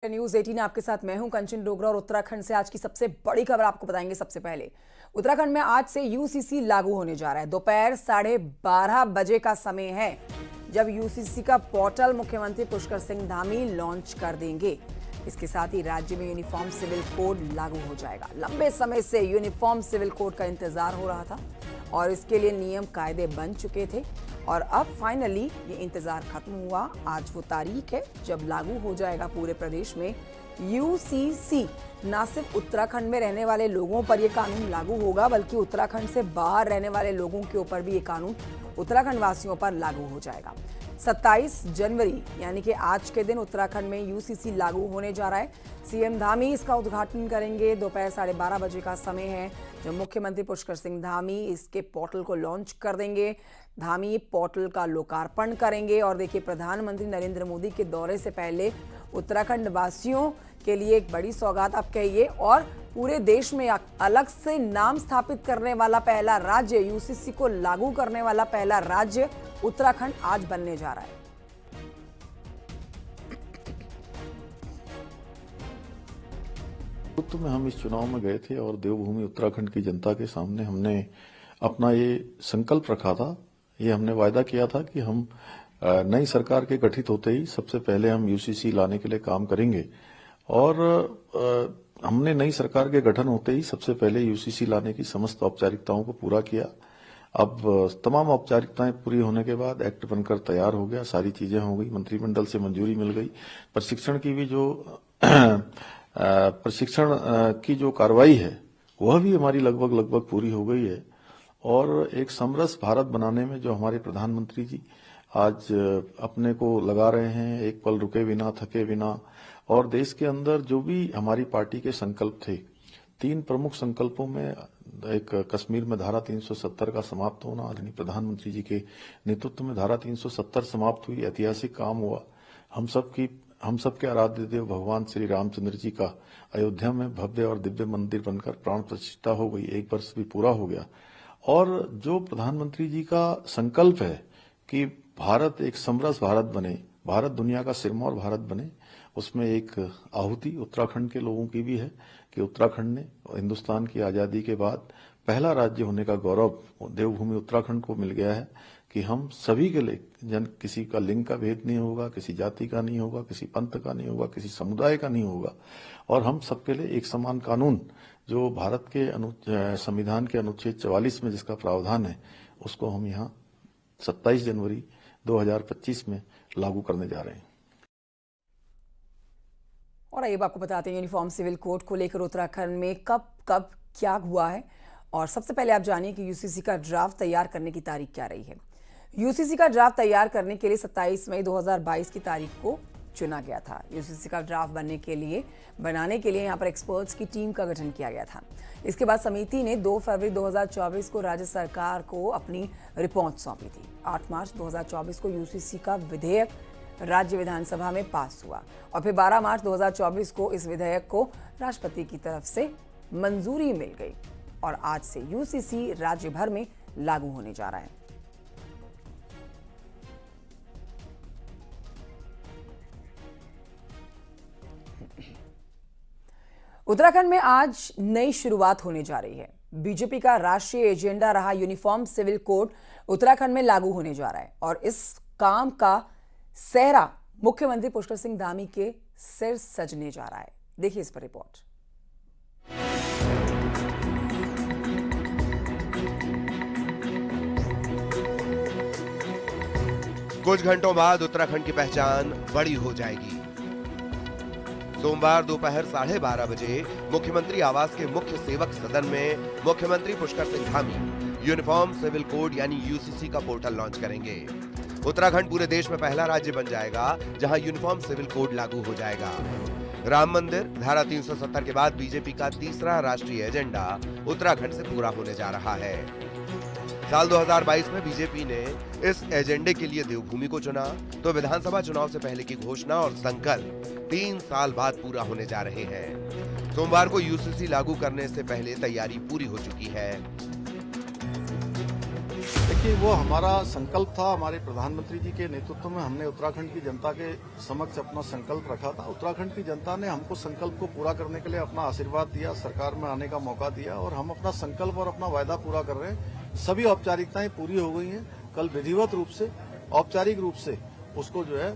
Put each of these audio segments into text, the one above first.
News 18 आपके साथ मैं हूं कंचन डोगरा और उत्तराखंड से आज की सबसे बड़ी खबर आपको बताएंगे। सबसे पहले उत्तराखंड में आज से यूसीसी लागू होने जा रहा है। दोपहर 12:30 बजे का समय है जब यूसीसी का पोर्टल मुख्यमंत्री पुष्कर सिंह धामी लॉन्च कर देंगे। इसके साथ ही राज्य में यूनिफॉर्म सिविल कोड लागू हो जाएगा। लंबे समय से यूनिफॉर्म सिविल कोड का इंतजार हो रहा था और इसके लिए नियम कायदे बन चुके थे और अब फाइनली ये इंतजार खत्म हुआ। आज वो तारीख है जब लागू हो जाएगा पूरे प्रदेश में यूसीसी। न सिर्फ उत्तराखंड में रहने वाले लोगों पर ये कानून लागू होगा बल्कि उत्तराखंड से बाहर रहने वाले लोगों के ऊपर भी ये कानून उत्तराखंड वासियों पर लागू हो जाएगा। 27 जनवरी यानी कि आज के दिन उत्तराखंड में यूसीसी लागू होने जा रहा है। सीएम धामी इसका उद्घाटन करेंगे। दोपहर 12:30 बजे का समय है जब मुख्यमंत्री पुष्कर सिंह धामी इसके पोर्टल को लॉन्च कर देंगे। धामी पोर्टल का लोकार्पण करेंगे और देखिए, प्रधानमंत्री नरेंद्र मोदी के दौरे से पहले उत्तराखंड वासियों के लिए एक बड़ी सौगात आप कहिए और पूरे देश में अलग से नाम स्थापित करने वाला पहला राज्य, यूसीसी को लागू करने वाला पहला राज्य उत्तराखंड आज बनने जा रहा है। तो में हम इस चुनाव में गए थे और देवभूमि उत्तराखंड की जनता के सामने हमने अपना ये संकल्प रखा था, ये हमने वायदा किया था कि हम नई सरकार के गठित होते ही सबसे पहले हम यूसीसी लाने के लिए काम करेंगे और हमने नई सरकार के गठन होते ही सबसे पहले यूसीसी लाने की समस्त औपचारिकताओं को पूरा किया। अब तमाम औपचारिकताएं पूरी होने के बाद एक्ट बनकर तैयार हो गया, सारी चीजें हो गई, मंत्रिमंडल से मंजूरी मिल गई। प्रशिक्षण की भी जो कार्रवाई है वह भी हमारी लगभग पूरी हो गई है और एक समरस भारत बनाने में जो हमारे प्रधानमंत्री जी आज अपने को लगा रहे हैं, एक पल रुके बिना थके बिना, और देश के अंदर जो भी हमारी पार्टी के संकल्प थे, 3 प्रमुख संकल्पों में एक कश्मीर में धारा 370 का समाप्त होना, आदरणीय प्रधानमंत्री जी के नेतृत्व में धारा 370 समाप्त हुई, ऐतिहासिक काम हुआ। हम सबके आराध्य देव भगवान श्री रामचंद्र जी का अयोध्या में भव्य और दिव्य मंदिर बनकर प्राण प्रतिष्ठा हो गई, 1 वर्ष भी पूरा हो गया। और जो प्रधानमंत्री जी का संकल्प है कि भारत एक समरस भारत बने, भारत दुनिया का सिरमौर भारत बने, उसमें एक आहुति उत्तराखंड के लोगों की भी है कि उत्तराखंड ने हिंदुस्तान की आजादी के बाद पहला राज्य होने का गौरव देवभूमि उत्तराखंड को मिल गया है कि हम सभी के लिए किसी का लिंग का भेद नहीं होगा, किसी जाति का नहीं होगा, किसी पंथ का नहीं होगा, किसी समुदाय का नहीं होगा और हम सबके लिए एक समान कानून जो भारत के संविधान के अनुच्छेद 44 में जिसका प्रावधान है उसको हम यहाँ 27 जनवरी 2025 में लागू करने जा रहे हैं। और आइए आपको बताते हैं यूनिफॉर्म सिविल कोड को लेकर उत्तराखंड में कब क्या हुआ है। और सबसे पहले आप जानिए कि यूसीसी का ड्राफ्ट तैयार करने की तारीख क्या रही है। यूसीसी का ड्राफ्ट तैयार करने के लिए 27 मई 2022 की तारीख को चुना गया था। यूसीसी का ड्राफ्ट बनाने के लिए यहाँ पर एक्सपर्ट्स की टीम का गठन किया गया था। इसके बाद समिति ने 2 फरवरी 2024 को राज्य सरकार को अपनी रिपोर्ट सौंपी थी। 8 मार्च 2024 को यूसीसी का विधेयक राज्य विधानसभा में पास हुआ और फिर 12 मार्च 2024 को इस विधेयक को राष्ट्रपति की तरफ से मंजूरी मिल गई और आज से यूसीसी राज्य भर में लागू होने जा रहा है। उत्तराखंड में आज नई शुरुआत होने जा रही है। बीजेपी का राष्ट्रीय एजेंडा रहा यूनिफॉर्म सिविल कोड उत्तराखंड में लागू होने जा रहा है और इस काम का सेहरा मुख्यमंत्री पुष्कर सिंह धामी के सिर सजने जा रहा है। देखिए इस पर रिपोर्ट। कुछ घंटों बाद उत्तराखंड की पहचान बड़ी हो जाएगी। सोमवार दोपहर 12:30 बजे मुख्यमंत्री आवास के मुख्य सेवक सदन में मुख्यमंत्री Pushkar Singh Dhami uniform civil code यानी यूसीसी का पोर्टल लॉन्च करेंगे। उत्तराखंड पूरे देश में पहला राज्य बन जाएगा जहां यूनिफॉर्म सिविल कोड लागू हो जाएगा। राम मंदिर, धारा 370 के बाद बीजेपी का तीसरा राष्ट्रीय एजेंडा उत्तराखंड से पूरा होने जा रहा है। साल 2022 में बीजेपी ने इस एजेंडे के लिए देवभूमि को चुना तो विधानसभा चुनाव से पहले की घोषणा और संकल्प 3 साल बाद पूरा होने जा रहे हैं। सोमवार को यूसीसी लागू करने से पहले तैयारी पूरी हो चुकी है। देखिए, वो हमारा संकल्प था, हमारे प्रधानमंत्री जी के नेतृत्व में हमने उत्तराखंड की जनता के समक्ष अपना संकल्प रखा था। उत्तराखंड की जनता ने हमको संकल्प को पूरा करने के लिए अपना आशीर्वाद दिया, सरकार में आने का मौका दिया और हम अपना संकल्प और अपना वायदा पूरा कर रहे हैं। सभी औपचारिकताएं पूरी हो गई हैं। कल विधिवत रूप से, औपचारिक रूप से उसको जो है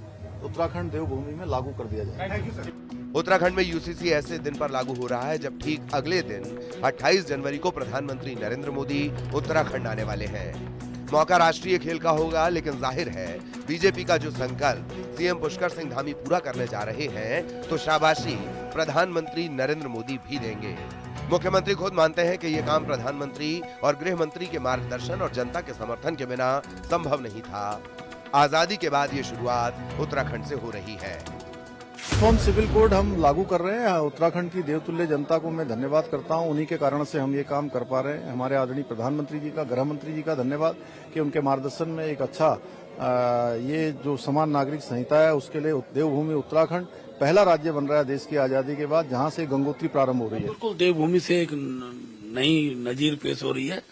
उत्तराखंड देवभूमि में लागू कर दिया जाएगा। उत्तराखंड में यूसीसी ऐसे दिन पर लागू हो रहा है जब ठीक अगले दिन 28 जनवरी को प्रधानमंत्री नरेंद्र मोदी उत्तराखंड आने वाले हैं। मौका राष्ट्रीय खेल का होगा, लेकिन जाहिर है बीजेपी का जो संकल्प सीएम पुष्कर सिंह धामी पूरा करने जा रहे हैं, तो शाबाशी प्रधानमंत्री नरेंद्र मोदी भी देंगे। मुख्यमंत्री खुद मानते हैं कि ये काम प्रधानमंत्री और गृह मंत्री के मार्गदर्शन और जनता के समर्थन के बिना संभव नहीं था। आजादी के बाद ये शुरुआत उत्तराखंड से हो रही है। यूनिफॉर्म सिविल कोड हम लागू कर रहे हैं। उत्तराखंड की देवतुल्य जनता को मैं धन्यवाद करता हूं। उन्हीं के कारण से हम ये काम कर पा रहे हैं। हमारे आदरणीय प्रधानमंत्री जी का, गृह मंत्री जी का धन्यवाद कि उनके मार्गदर्शन में एक अच्छा ये जो समान नागरिक संहिता है उसके लिए देवभूमि उत्तराखंड पहला राज्य बन रहा है देश की आजादी के बाद, जहां से गंगोत्री प्रारंभ हो रही है। बिल्कुल देवभूमि से एक नई नजीर पेश हो रही है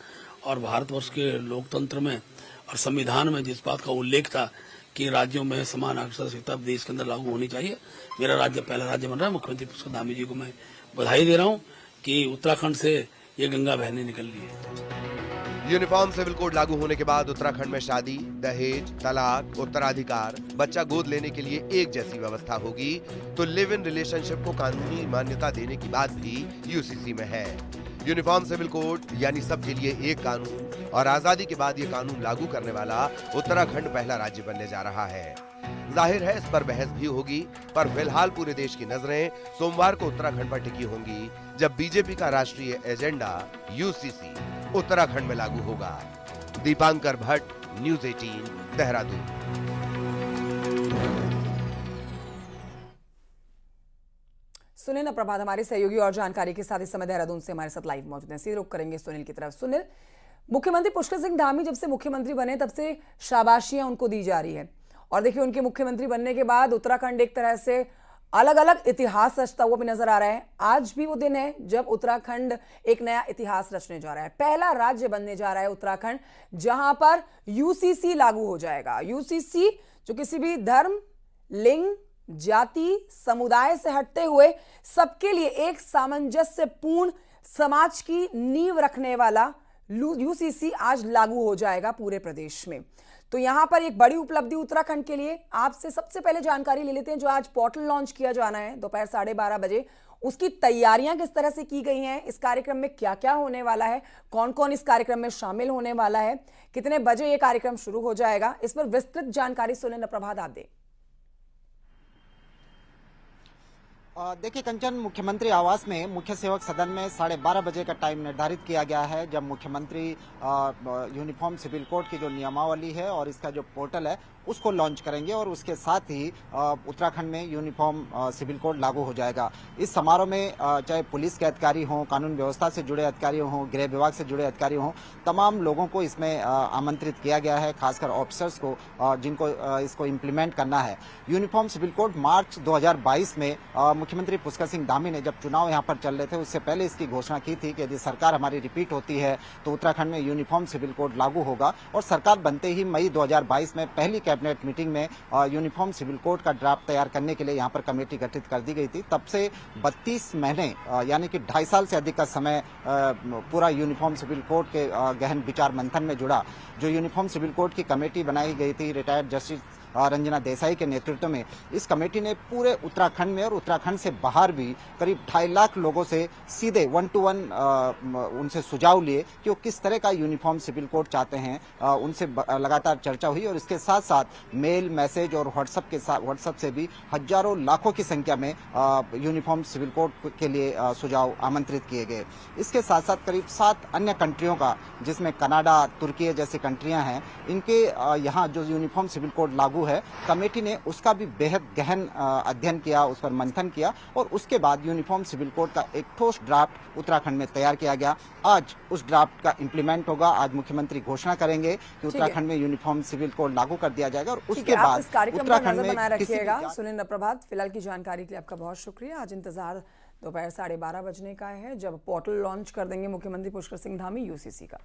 और भारतवर्ष के लोकतंत्र में और संविधान में जिस बात का उल्लेख था कि राज्यों में समान अवसर संहिता देश के अंदर लागू होनी चाहिए, मेरा राज्य पहला राज्य बन रहा है। मुख्यमंत्री पुष्कर धामी जी को मैं बधाई दे रहा हूं कि उत्तराखंड से ये गंगा बहने निकल रही है। यूनिफॉर्म सिविल कोड लागू होने के बाद उत्तराखंड में शादी, दहेज, तलाक, उत्तराधिकार, बच्चा गोद लेने के लिए एक जैसी व्यवस्था होगी, तो लिव इन रिलेशनशिप को कानूनी मान्यता देने की बात भी यूसीसी में है। यूनिफॉर्म सिविल कोड यानी सबके लिए एक कानून, और आजादी के बाद ये कानून लागू करने वाला उत्तराखंड पहला राज्य बनने जा रहा है। जाहिर है इस पर बहस भी होगी, पर फिलहाल पूरे देश की नजरें सोमवार को उत्तराखंड पर टिकी होंगी, जब बीजेपी का राष्ट्रीय एजेंडा यूसीसी उत्तराखंड में लागू होगा। दीपांकर भट्ट, न्यूज़ 18, देहरादून। सुनील प्रभात हमारे सहयोगी और जानकारी के साथ इस समय देहरादून से हमारे साथ लाइव मौजूद हैं। सीधे रुख करेंगे सुनील की तरफ। सुनील, मुख्यमंत्री पुष्कर सिंह धामी जब से मुख्यमंत्री बने तब से शाबाशियां उनको दी जा रही है और देखिए उनके मुख्यमंत्री बनने के बाद उत्तराखंड एक तरह से अलग अलग इतिहास रचता हुआ भी नजर आ रहा है। आज भी वो दिन है जब उत्तराखंड एक नया इतिहास रचने जा रहा है। पहला राज्य बनने जा रहा है उत्तराखंड, जहां पर यूसीसी लागू हो जाएगा। यूसीसी जो किसी भी धर्म, लिंग, जाति, समुदाय से हटते हुए सबके लिए एक सामंजस्यपूर्ण समाज की नींव रखने वाला यूसीसी आज लागू हो जाएगा पूरे प्रदेश में। तो यहां पर एक बड़ी उपलब्धि उत्तराखंड के लिए। आपसे सबसे पहले जानकारी ले लेते हैं, जो आज पोर्टल लॉन्च किया जाना है दोपहर 12:30 बजे, उसकी तैयारियां किस तरह से की गई हैं, इस कार्यक्रम में क्या क्या होने वाला है, कौन कौन इस कार्यक्रम में शामिल होने वाला है, कितने बजे यह कार्यक्रम शुरू हो जाएगा, इस पर विस्तृत जानकारी सुनील प्रभात आप दें। देखिए कंचन, मुख्यमंत्री आवास में मुख्य सेवक सदन में 12:30 बजे का टाइम निर्धारित किया गया है, जब मुख्यमंत्री यूनिफॉर्म सिविल कोड की जो नियमावली है और इसका जो पोर्टल है उसको लॉन्च करेंगे और उसके साथ ही उत्तराखंड में यूनिफॉर्म सिविल कोड लागू हो जाएगा। इस समारोह में चाहे पुलिस के अधिकारी हों, कानून व्यवस्था से जुड़े अधिकारी हों, गृह विभाग से जुड़े अधिकारी हों, तमाम लोगों को इसमें आमंत्रित किया गया है, खासकर ऑफिसर्स को जिनको इसको इम्प्लीमेंट करना है। यूनिफॉर्म सिविल कोड मार्च 2022 में मुख्यमंत्री पुष्कर सिंह धामी ने जब चुनाव यहाँ पर चल रहे थे उससे पहले इसकी घोषणा की थी कि यदि सरकार हमारी रिपीट होती है तो उत्तराखंड में यूनिफॉर्म सिविल कोड लागू होगा, और सरकार बनते ही मई 2022 में पहली कैबिनेट मीटिंग में यूनिफॉर्म सिविल कोड का ड्राफ्ट तैयार करने के लिए यहाँ पर कमेटी गठित कर दी गई थी। तब से 32 महीने यानी कि 2.5 साल से अधिक का समय पूरा यूनिफॉर्म सिविल कोड के गहन विचार मंथन में जुड़ा। जो यूनिफॉर्म सिविल कोड की कमेटी बनाई गई थी रिटायर्ड जस्टिस रंजना देसाई के नेतृत्व में, इस कमेटी ने पूरे उत्तराखंड में और उत्तराखंड से बाहर भी करीब 2.5 लाख लोगों से सीधे 1-to-1 उनसे सुझाव लिए कि वो किस तरह का यूनिफॉर्म सिविल कोड चाहते हैं। उनसे लगातार चर्चा हुई और इसके साथ साथ मेल, मैसेज और व्हाट्सएप से भी हजारों लाखों की संख्या में यूनिफॉर्म सिविल कोड के लिए सुझाव आमंत्रित किए गए। इसके साथ साथ करीब 7 अन्य कंट्रियों का, जिसमें कनाडा, तुर्की जैसी कंट्रियां हैं, इनके यहाँ जो यूनिफॉर्म सिविल कोड लागू है, कमेटी ने उसका भी बेहद गहन अध्ययन किया, उस पर मंथन किया और उसके बाद यूनिफॉर्म सिविल कोड का एक ठोस ड्राफ्ट उत्तराखंड में तैयार किया गया। आज उस ड्राफ्ट का इंप्लीमेंट होगा। आज मुख्यमंत्री घोषणा करेंगे कि उत्तराखंड में यूनिफॉर्म सिविल कोड लागू कर दिया जाएगा और उसके बाद उत्तराखंड में बनाए रखिएगा। सुनील प्रभात, फिलहाल की जानकारी के लिए आपका बहुत शुक्रिया। आज इंतजार दोपहर 12:30 बजने का है, जब पोर्टल लॉन्च कर देंगे मुख्यमंत्री पुष्कर सिंह धामी यूसीसी का।